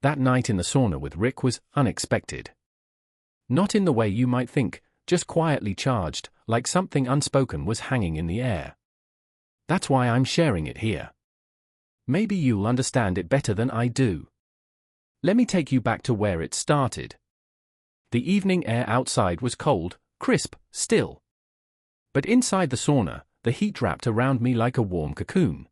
That night in the sauna with Rick was unexpected. Not in the way you might think, just quietly charged, like something unspoken was hanging in the air. That's why I'm sharing it here. Maybe you'll understand it better than I do. Let me take you back to where it started. The evening air outside was cold, crisp, still. But inside the sauna, the heat wrapped around me like a warm cocoon.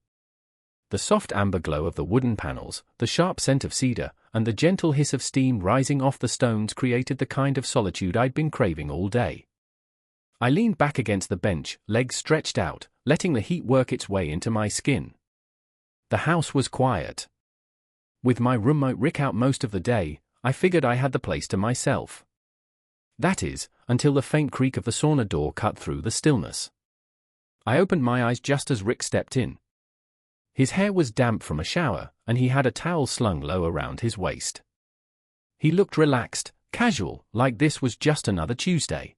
The soft amber glow of the wooden panels, the sharp scent of cedar, and the gentle hiss of steam rising off the stones created the kind of solitude I'd been craving all day. I leaned back against the bench, legs stretched out, letting the heat work its way into my skin. The house was quiet. With my roommate Rick out most of the day, I figured I had the place to myself. That is, until the faint creak of the sauna door cut through the stillness. I opened my eyes just as Rick stepped in. His hair was damp from a shower, and he had a towel slung low around his waist. He looked relaxed, casual, like this was just another Tuesday.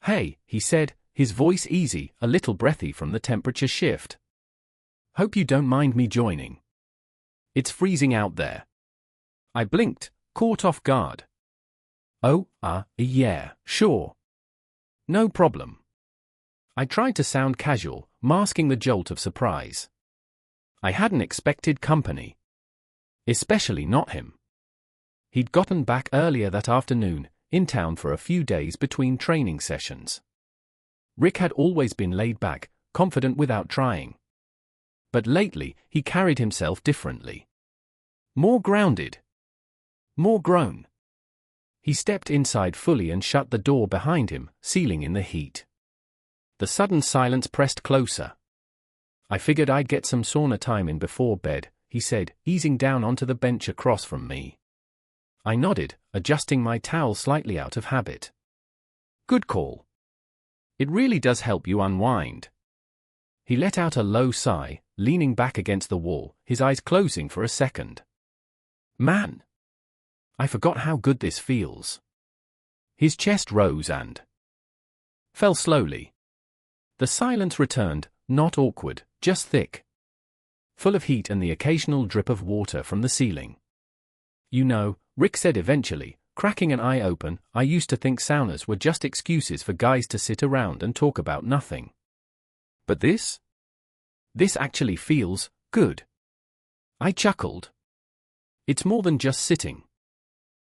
"Hey," he said, his voice easy, a little breathy from the temperature shift. "Hope you don't mind me joining. It's freezing out there." I blinked, caught off guard. "Oh, yeah, sure. No problem." I tried to sound casual, masking the jolt of surprise. I hadn't expected company. Especially not him. He'd gotten back earlier that afternoon, in town for a few days between training sessions. Rick had always been laid back, confident without trying. But lately, he carried himself differently. More grounded. More grown. He stepped inside fully and shut the door behind him, sealing in the heat. The sudden silence pressed closer. "I figured I'd get some sauna time in before bed," he said, easing down onto the bench across from me. I nodded, adjusting my towel slightly out of habit. "Good call. It really does help you unwind." He let out a low sigh, leaning back against the wall, his eyes closing for a second. "Man, I forgot how good this feels." His chest rose and fell slowly. The silence returned, not awkward, just thick. Full of heat and the occasional drip of water from the ceiling. "You know," Rick said eventually, cracking an eye open, "I used to think saunas were just excuses for guys to sit around and talk about nothing. But this? This actually feels good." I chuckled. "It's more than just sitting.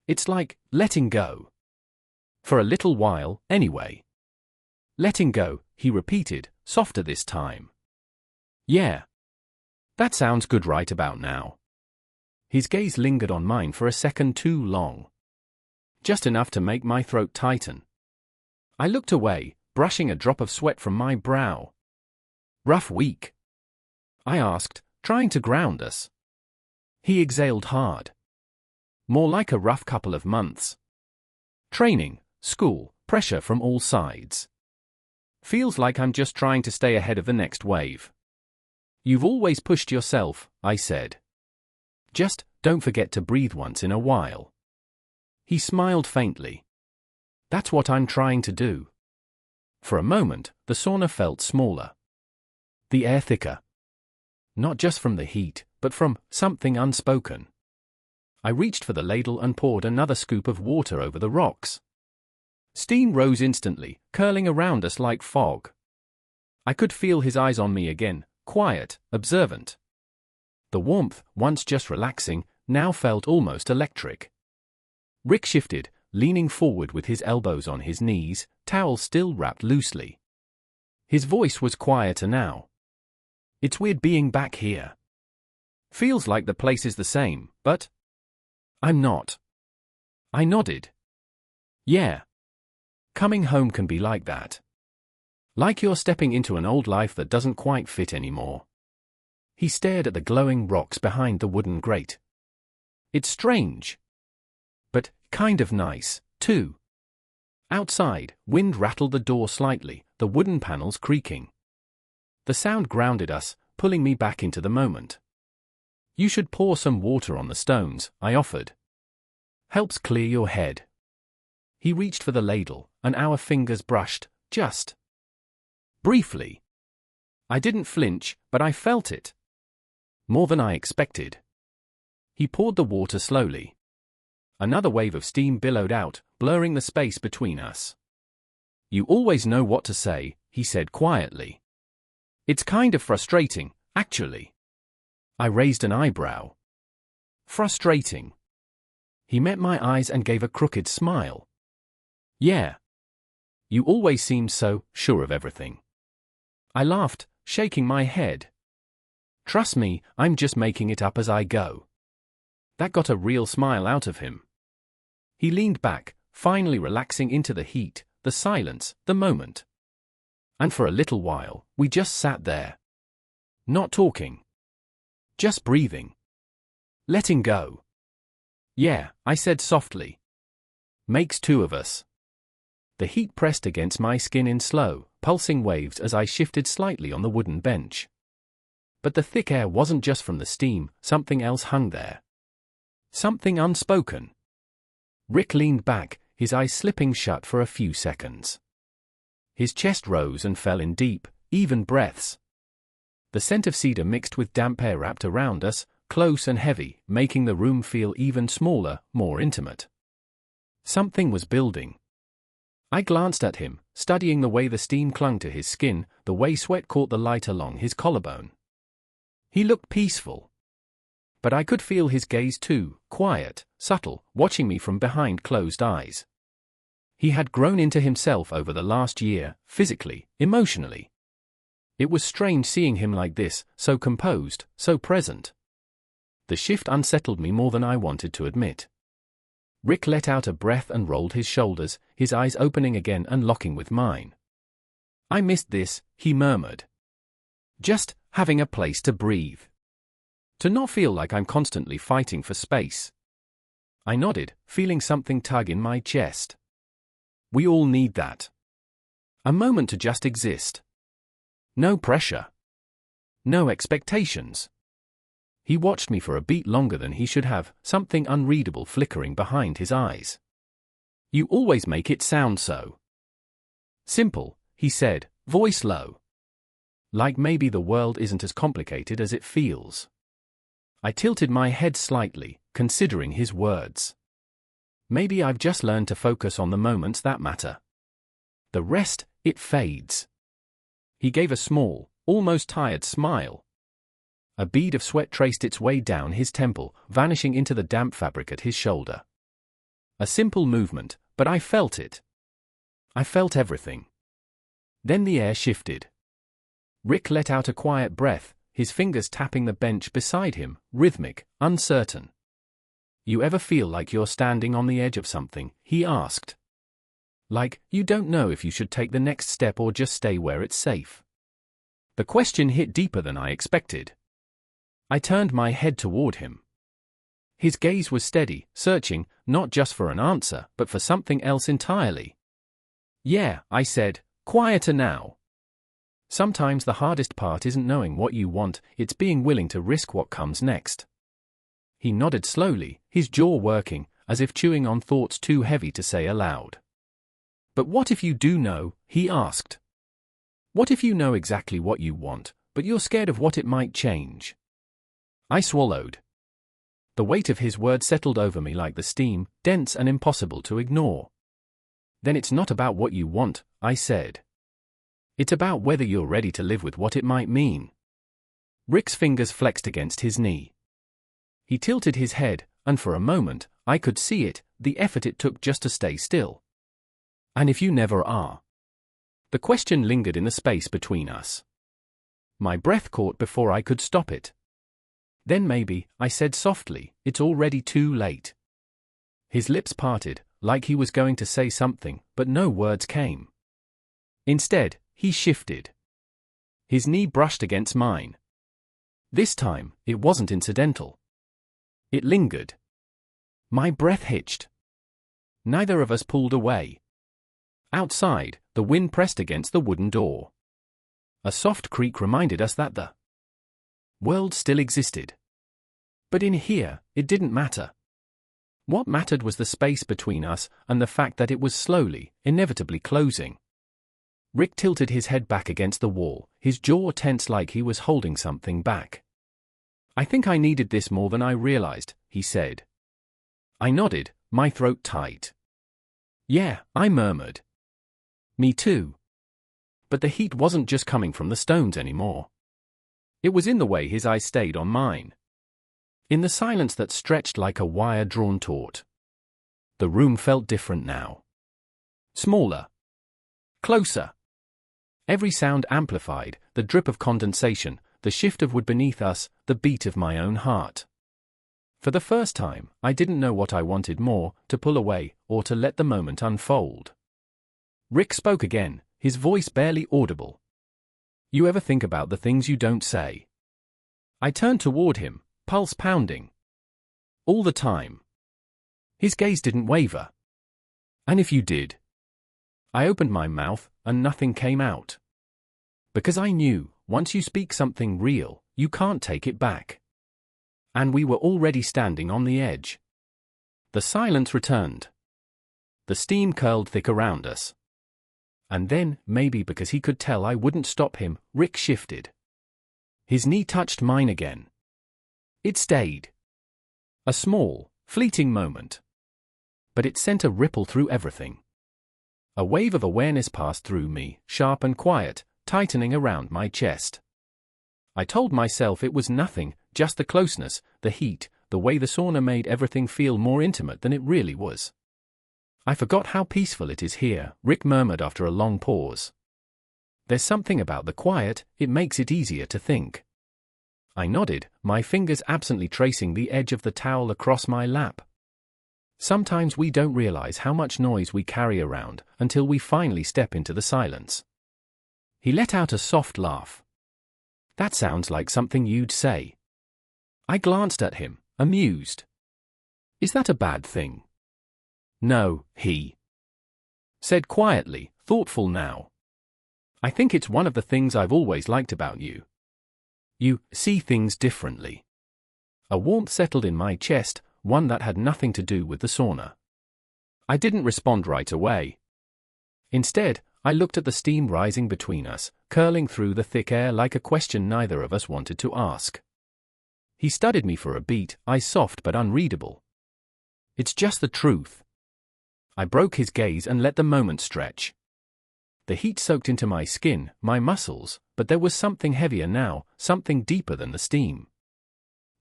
It's like letting go. For a little while, anyway." "Letting go," he repeated, softer this time. "Yeah. That sounds good right about now." His gaze lingered on mine for a second too long. Just enough to make my throat tighten. I looked away, brushing a drop of sweat from my brow. "Rough week?" I asked, trying to ground us. He exhaled hard. "More like a rough couple of months. Training, school, pressure from all sides. Feels like I'm just trying to stay ahead of the next wave." "You've always pushed yourself," I said. "Just don't forget to breathe once in a while." He smiled faintly. "That's what I'm trying to do." For a moment, the sauna felt smaller. The air thicker. Not just from the heat, but from something unspoken. I reached for the ladle and poured another scoop of water over the rocks. Steam rose instantly, curling around us like fog. I could feel his eyes on me again, quiet, observant. The warmth, once just relaxing, now felt almost electric. Rick shifted, leaning forward with his elbows on his knees, towel still wrapped loosely. His voice was quieter now. "It's weird being back here. Feels like the place is the same, but I'm not." I nodded. "Yeah. Coming home can be like that. Like you're stepping into an old life that doesn't quite fit anymore." He stared at the glowing rocks behind the wooden grate. "It's strange. But kind of nice, too." Outside, wind rattled the door slightly, the wooden panels creaking. The sound grounded us, pulling me back into the moment. "You should pour some water on the stones," I offered. "Helps clear your head." He reached for the ladle, and our fingers brushed, just briefly. I didn't flinch, but I felt it. More than I expected. He poured the water slowly. Another wave of steam billowed out, blurring the space between us. "You always know what to say," he said quietly. "It's kind of frustrating, actually." I raised an eyebrow. "Frustrating?" He met my eyes and gave a crooked smile. "Yeah. You always seem so sure of everything." I laughed, shaking my head. "Trust me, I'm just making it up as I go." That got a real smile out of him. He leaned back, finally relaxing into the heat, the silence, the moment. And for a little while, we just sat there. Not talking. Just breathing. Letting go. "Yeah," I said softly. "Makes two of us." The heat pressed against my skin in slow, pulsing waves as I shifted slightly on the wooden bench. But the thick air wasn't just from the steam, something else hung there. Something unspoken. Rick leaned back, his eyes slipping shut for a few seconds. His chest rose and fell in deep, even breaths. The scent of cedar mixed with damp air wrapped around us, close and heavy, making the room feel even smaller, more intimate. Something was building. I glanced at him, studying the way the steam clung to his skin, the way sweat caught the light along his collarbone. He looked peaceful. But I could feel his gaze too, quiet, subtle, watching me from behind closed eyes. He had grown into himself over the last year, physically, emotionally. It was strange seeing him like this, so composed, so present. The shift unsettled me more than I wanted to admit. Rick let out a breath and rolled his shoulders, his eyes opening again and locking with mine. "I missed this," he murmured. "Just having a place to breathe. To not feel like I'm constantly fighting for space." I nodded, feeling something tug in my chest. We all need that. A moment to just exist. No pressure. No expectations. He watched me for a beat longer than he should have, something unreadable flickering behind his eyes. "You always make it sound so simple," he said, voice low. "Like maybe the world isn't as complicated as it feels." I tilted my head slightly, considering his words. Maybe I've just learned to focus on the moments that matter. The rest, it fades. He gave a small, almost tired smile. A bead of sweat traced its way down his temple, vanishing into the damp fabric at his shoulder. A simple movement, but I felt it. I felt everything. Then the air shifted. Rick let out a quiet breath, his fingers tapping the bench beside him, rhythmic, uncertain. "You ever feel like you're standing on the edge of something?" he asked. "Like, you don't know if you should take the next step or just stay where it's safe?" The question hit deeper than I expected. I turned my head toward him. His gaze was steady, searching, not just for an answer, but for something else entirely. "Yeah," I said, quieter now. "Sometimes the hardest part isn't knowing what you want, it's being willing to risk what comes next." He nodded slowly, his jaw working, as if chewing on thoughts too heavy to say aloud. "But what if you do know?" he asked. "What if you know exactly what you want, but you're scared of what it might change?" I swallowed. The weight of his words settled over me like the steam, dense and impossible to ignore. "Then it's not about what you want," I said. "It's about whether you're ready to live with what it might mean." Rick's fingers flexed against his knee. He tilted his head, and for a moment, I could see it, the effort it took just to stay still. "And if you never are?" The question lingered in the space between us. My breath caught before I could stop it. "Then maybe," I said softly, "it's already too late." His lips parted, like he was going to say something, but no words came. Instead, he shifted. His knee brushed against mine. This time, it wasn't incidental. It lingered. My breath hitched. Neither of us pulled away. Outside, the wind pressed against the wooden door. A soft creak reminded us that the world still existed. But in here, it didn't matter. What mattered was the space between us and the fact that it was slowly, inevitably closing. Rick tilted his head back against the wall, his jaw tense like he was holding something back. "I think I needed this more than I realized," he said. I nodded, my throat tight. Yeah, I murmured. Me too. But the heat wasn't just coming from the stones anymore. It was in the way his eyes stayed on mine. In the silence that stretched like a wire drawn taut. The room felt different now. Smaller. Closer. Every sound amplified, the drip of condensation, the shift of wood beneath us, the beat of my own heart. For the first time, I didn't know what I wanted more, to pull away, or to let the moment unfold. Rick spoke again, his voice barely audible. You ever think about the things you don't say? I turned toward him, pulse pounding. All the time. His gaze didn't waver. And if you did? I opened my mouth, and nothing came out. Because I knew, once you speak something real, you can't take it back. And we were already standing on the edge. The silence returned. The steam curled thick around us. And then, maybe because he could tell I wouldn't stop him, Rick shifted. His knee touched mine again. It stayed. A small, fleeting moment. But it sent a ripple through everything. A wave of awareness passed through me, sharp and quiet, tightening around my chest. I told myself it was nothing, just the closeness, the heat, the way the sauna made everything feel more intimate than it really was. I forgot how peaceful it is here, Rick murmured after a long pause. There's something about the quiet, it makes it easier to think. I nodded, my fingers absently tracing the edge of the towel across my lap. Sometimes we don't realize how much noise we carry around until we finally step into the silence. He let out a soft laugh. That sounds like something you'd say. I glanced at him, amused. Is that a bad thing? No, he said quietly, thoughtful now. I think it's one of the things I've always liked about you. You see things differently. A warmth settled in my chest, one that had nothing to do with the sauna. I didn't respond right away. Instead, I looked at the steam rising between us, curling through the thick air like a question neither of us wanted to ask. He studied me for a beat, eyes soft but unreadable. It's just the truth. I broke his gaze and let the moment stretch. The heat soaked into my skin, my muscles, but there was something heavier now, something deeper than the steam.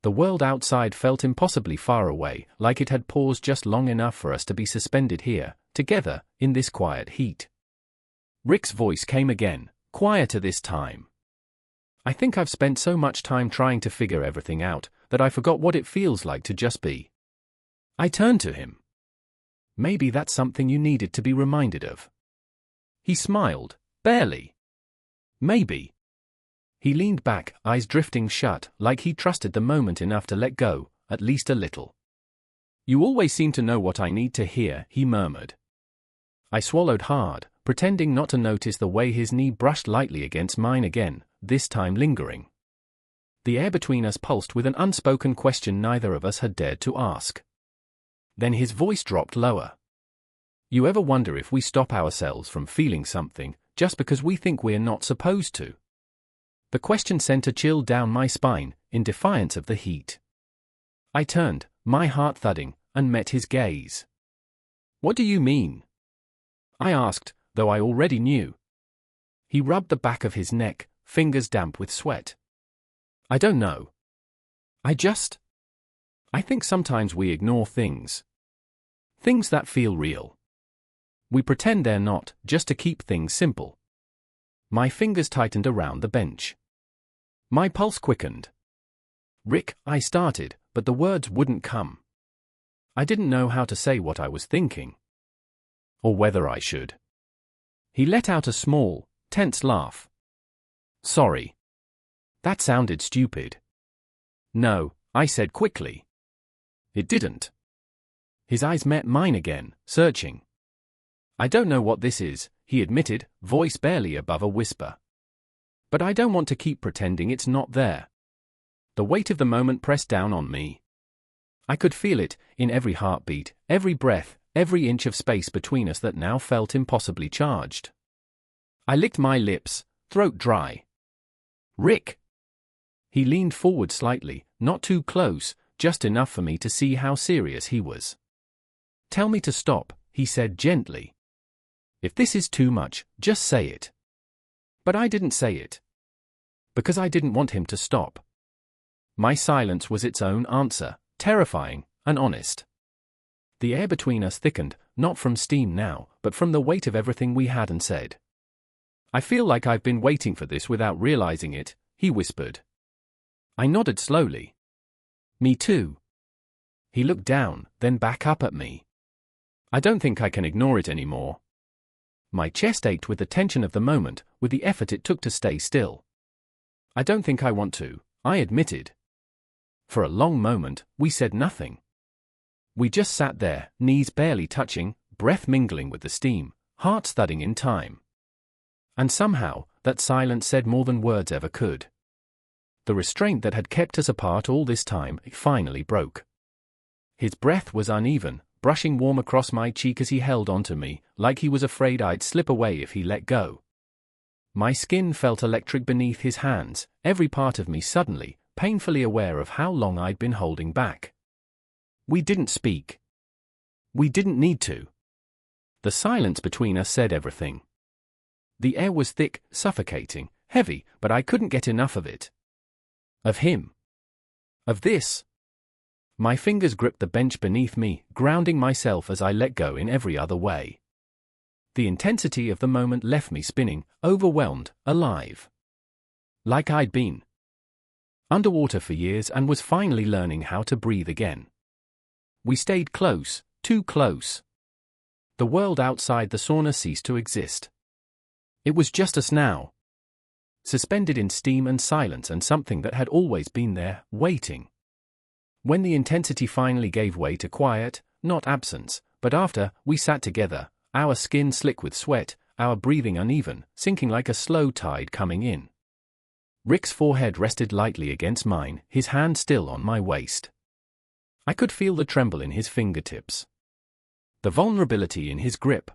The world outside felt impossibly far away, like it had paused just long enough for us to be suspended here, together, in this quiet heat. Rick's voice came again, quieter this time. I think I've spent so much time trying to figure everything out, that I forgot what it feels like to just be. I turned to him. Maybe that's something you needed to be reminded of. He smiled, barely. Maybe. He leaned back, eyes drifting shut, like he trusted the moment enough to let go, at least a little. You always seem to know what I need to hear, he murmured. I swallowed hard, pretending not to notice the way his knee brushed lightly against mine again, this time lingering. The air between us pulsed with an unspoken question neither of us had dared to ask. Then his voice dropped lower. You ever wonder if we stop ourselves from feeling something, just because we think we're not supposed to? The question sent a chill down my spine, in defiance of the heat. I turned, my heart thudding, and met his gaze. What do you mean? I asked, though I already knew. He rubbed the back of his neck, fingers damp with sweat. I don't know. I think sometimes we ignore things. Things that feel real. We pretend they're not, just to keep things simple. My fingers tightened around the bench. My pulse quickened. Rick, I started, but the words wouldn't come. I didn't know how to say what I was thinking. Or whether I should. He let out a small, tense laugh. Sorry. That sounded stupid. No, I said quickly. It didn't. His eyes met mine again, searching. I don't know what this is, he admitted, voice barely above a whisper. But I don't want to keep pretending it's not there. The weight of the moment pressed down on me. I could feel it, in every heartbeat, every breath, every inch of space between us that now felt impossibly charged. I licked my lips, throat dry. Rick! He leaned forward slightly, not too close, just enough for me to see how serious he was. "Tell me to stop," he said gently. "If this is too much, just say it." But I didn't say it. Because I didn't want him to stop. My silence was its own answer, terrifying and honest. The air between us thickened, not from steam now, but from the weight of everything we had and said. "I feel like I've been waiting for this without realizing it," he whispered. I nodded slowly. "Me too." He looked down, then back up at me. "I don't think I can ignore it anymore." My chest ached with the tension of the moment, with the effort it took to stay still. "I don't think I want to," I admitted. For a long moment, we said nothing. We just sat there, knees barely touching, breath mingling with the steam, hearts thudding in time. And somehow, that silence said more than words ever could. The restraint that had kept us apart all this time finally broke. His breath was uneven, brushing warm across my cheek as he held onto me, like he was afraid I'd slip away if he let go. My skin felt electric beneath his hands, every part of me suddenly, painfully aware of how long I'd been holding back. We didn't speak. We didn't need to. The silence between us said everything. The air was thick, suffocating, heavy, but I couldn't get enough of it. Of him. Of this. My fingers gripped the bench beneath me, grounding myself as I let go in every other way. The intensity of the moment left me spinning, overwhelmed, alive. Like I'd been underwater for years and was finally learning how to breathe again. We stayed close, too close. The world outside the sauna ceased to exist. It was just us now. Suspended in steam and silence and something that had always been there, waiting. When the intensity finally gave way to quiet, not absence, but after, we sat together, our skin slick with sweat, our breathing uneven, sinking like a slow tide coming in. Rick's forehead rested lightly against mine, his hand still on my waist. I could feel the tremble in his fingertips. The vulnerability in his grip.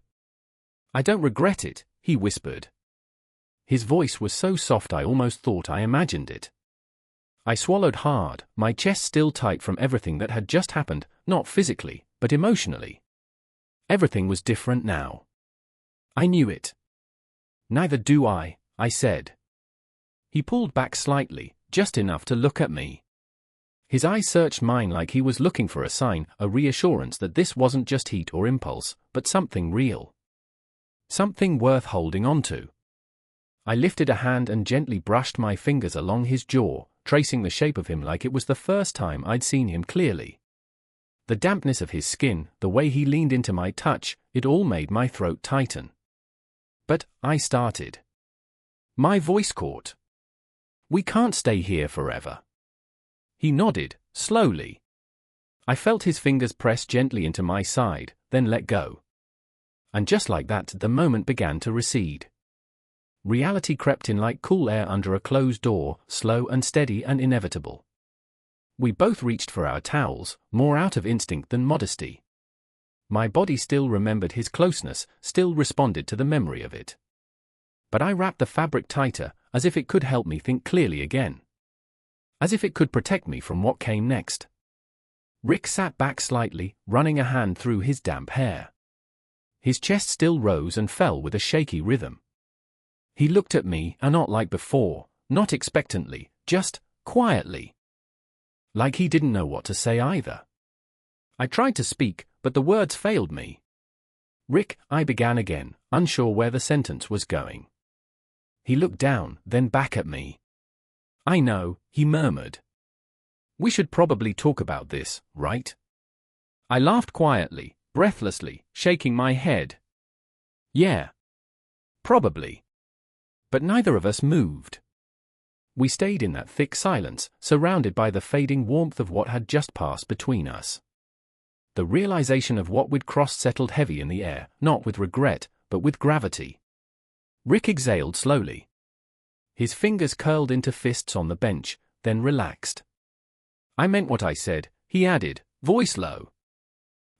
"I don't regret it," he whispered. His voice was so soft I almost thought I imagined it. I swallowed hard, my chest still tight from everything that had just happened, not physically, but emotionally. Everything was different now. I knew it. "Neither do I said. He pulled back slightly, just enough to look at me. His eyes searched mine like he was looking for a sign, a reassurance that this wasn't just heat or impulse, but something real. Something worth holding on to. I lifted a hand and gently brushed my fingers along his jaw, tracing the shape of him like it was the first time I'd seen him clearly. The dampness of his skin, the way he leaned into my touch, it all made my throat tighten. "But," I started. My voice caught. "We can't stay here forever." He nodded, slowly. I felt his fingers press gently into my side, then let go. And just like that, the moment began to recede. Reality crept in like cool air under a closed door, slow and steady and inevitable. We both reached for our towels, more out of instinct than modesty. My body still remembered his closeness, still responded to the memory of it. But I wrapped the fabric tighter, as if it could help me think clearly again. As if it could protect me from what came next. Rick sat back slightly, running a hand through his damp hair. His chest still rose and fell with a shaky rhythm. He looked at me, and not like before, not expectantly, just quietly. Like he didn't know what to say either. I tried to speak, but the words failed me. "Rick," I began again, unsure where the sentence was going. He looked down, then back at me. "I know," he murmured. "We should probably talk about this, right?" I laughed quietly, breathlessly, shaking my head. "Yeah. Probably." But neither of us moved. We stayed in that thick silence, surrounded by the fading warmth of what had just passed between us. The realization of what we'd crossed settled heavy in the air, not with regret, but with gravity. Rick exhaled slowly. His fingers curled into fists on the bench, then relaxed. "I meant what I said," he added, voice low.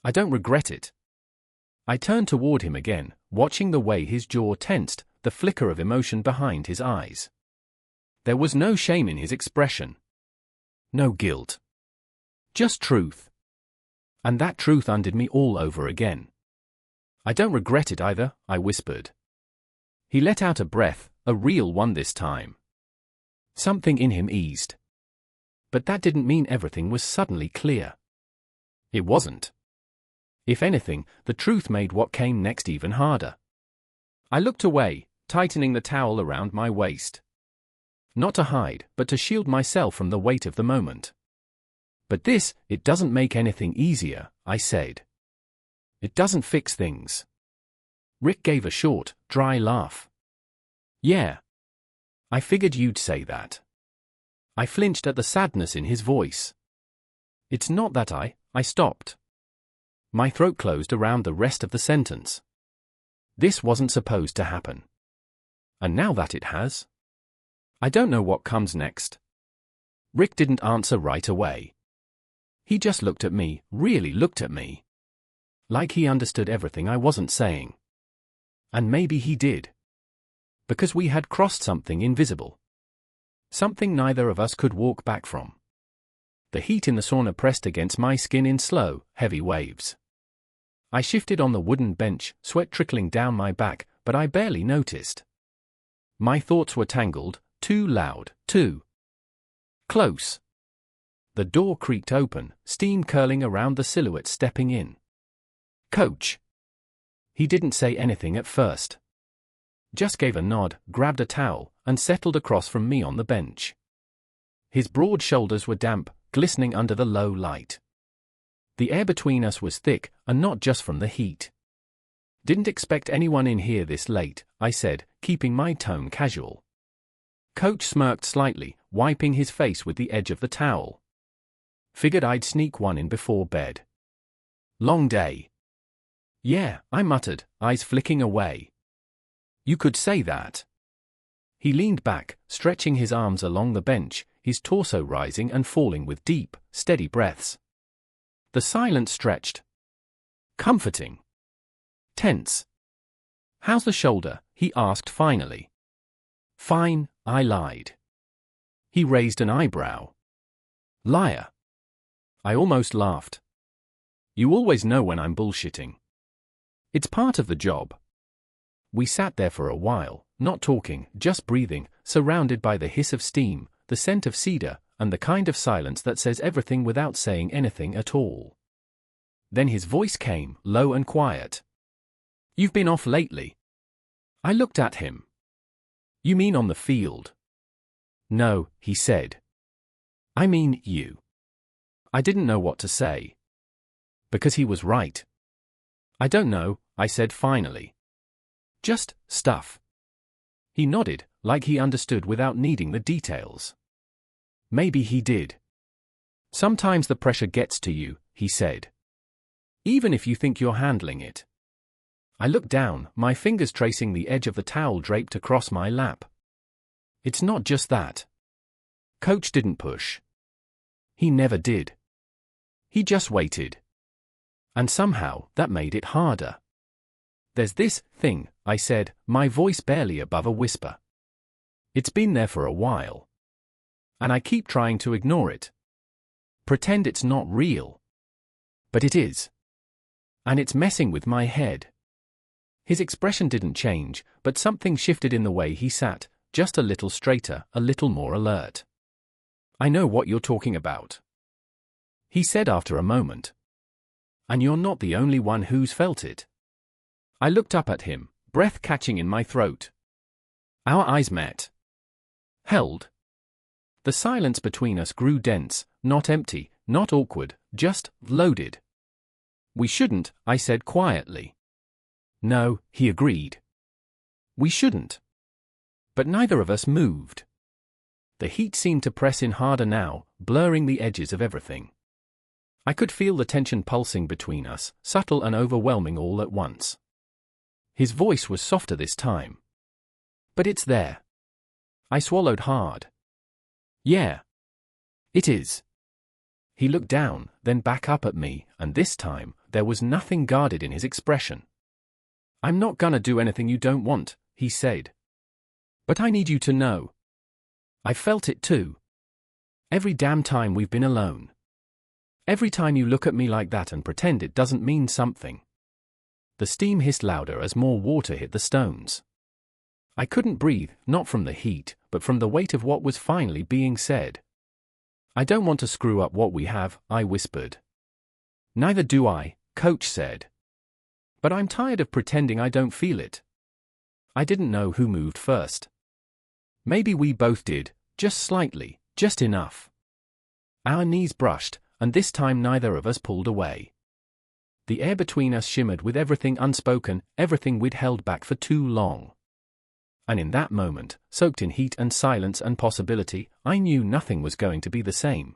"I don't regret it." I turned toward him again, watching the way his jaw tensed, the flicker of emotion behind his eyes. There was no shame in his expression. No guilt. Just truth. And that truth undid me all over again. I don't regret it either, I whispered. He let out a breath, a real one this time. Something in him eased. But that didn't mean everything was suddenly clear. It wasn't. If anything, the truth made what came next even harder. I looked away, tightening the towel around my waist. Not to hide, but to shield myself from the weight of the moment. But it doesn't make anything easier, I said. It doesn't fix things. Rick gave a short, dry laugh. Yeah. I figured you'd say that. I flinched at the sadness in his voice. It's not that I stopped. My throat closed around the rest of the sentence. This wasn't supposed to happen. And now that it has, I don't know what comes next. Rick didn't answer right away. He just looked at me, really looked at me. Like he understood everything I wasn't saying. And maybe he did. Because we had crossed something invisible. Something neither of us could walk back from. The heat in the sauna pressed against my skin in slow, heavy waves. I shifted on the wooden bench, sweat trickling down my back, but I barely noticed. My thoughts were tangled, too loud, too close. The door creaked open, steam curling around the silhouette stepping in. Coach. He didn't say anything at first. Just gave a nod, grabbed a towel, and settled across from me on the bench. His broad shoulders were damp, glistening under the low light. The air between us was thick, and not just from the heat. Didn't expect anyone in here this late, I said, keeping my tone casual. Coach smirked slightly, wiping his face with the edge of the towel. Figured I'd sneak one in before bed. Long day. Yeah, I muttered, eyes flicking away. You could say that. He leaned back, stretching his arms along the bench, his torso rising and falling with deep, steady breaths. The silence stretched. Comforting. Tense. How's the shoulder? He asked finally. Fine, I lied. He raised an eyebrow. Liar. I almost laughed. You always know when I'm bullshitting. It's part of the job. We sat there for a while, not talking, just breathing, surrounded by the hiss of steam, the scent of cedar, and the kind of silence that says everything without saying anything at all. Then his voice came, low and quiet. You've been off lately. I looked at him. You mean on the field? No, he said. I mean you. I didn't know what to say. Because he was right. I don't know, I said finally. Just stuff. He nodded, like he understood without needing the details. Maybe he did. Sometimes the pressure gets to you, he said. Even if you think you're handling it. I looked down, my fingers tracing the edge of the towel draped across my lap. It's not just that. Coach didn't push. He never did. He just waited. And somehow, that made it harder. There's this thing, I said, my voice barely above a whisper. It's been there for a while. And I keep trying to ignore it. Pretend it's not real. But it is. And it's messing with my head. His expression didn't change, but something shifted in the way he sat, just a little straighter, a little more alert. I know what you're talking about. He said after a moment. And you're not the only one who's felt it. I looked up at him, breath catching in my throat. Our eyes met. Held. The silence between us grew dense, not empty, not awkward, just loaded. We shouldn't, I said quietly. No, he agreed. We shouldn't. But neither of us moved. The heat seemed to press in harder now, blurring the edges of everything. I could feel the tension pulsing between us, subtle and overwhelming all at once. His voice was softer this time. But it's there. I swallowed hard. Yeah. It is. He looked down, then back up at me, and this time, there was nothing guarded in his expression. I'm not gonna do anything you don't want, he said. But I need you to know. I felt it too. Every damn time we've been alone. Every time you look at me like that and pretend it doesn't mean something. The steam hissed louder as more water hit the stones. I couldn't breathe, not from the heat, but from the weight of what was finally being said. I don't want to screw up what we have, I whispered. Neither do I, Coach said. But I'm tired of pretending I don't feel it. I didn't know who moved first. Maybe we both did, just slightly, just enough. Our knees brushed, and this time neither of us pulled away. The air between us shimmered with everything unspoken, everything we'd held back for too long. And in that moment, soaked in heat and silence and possibility, I knew nothing was going to be the same.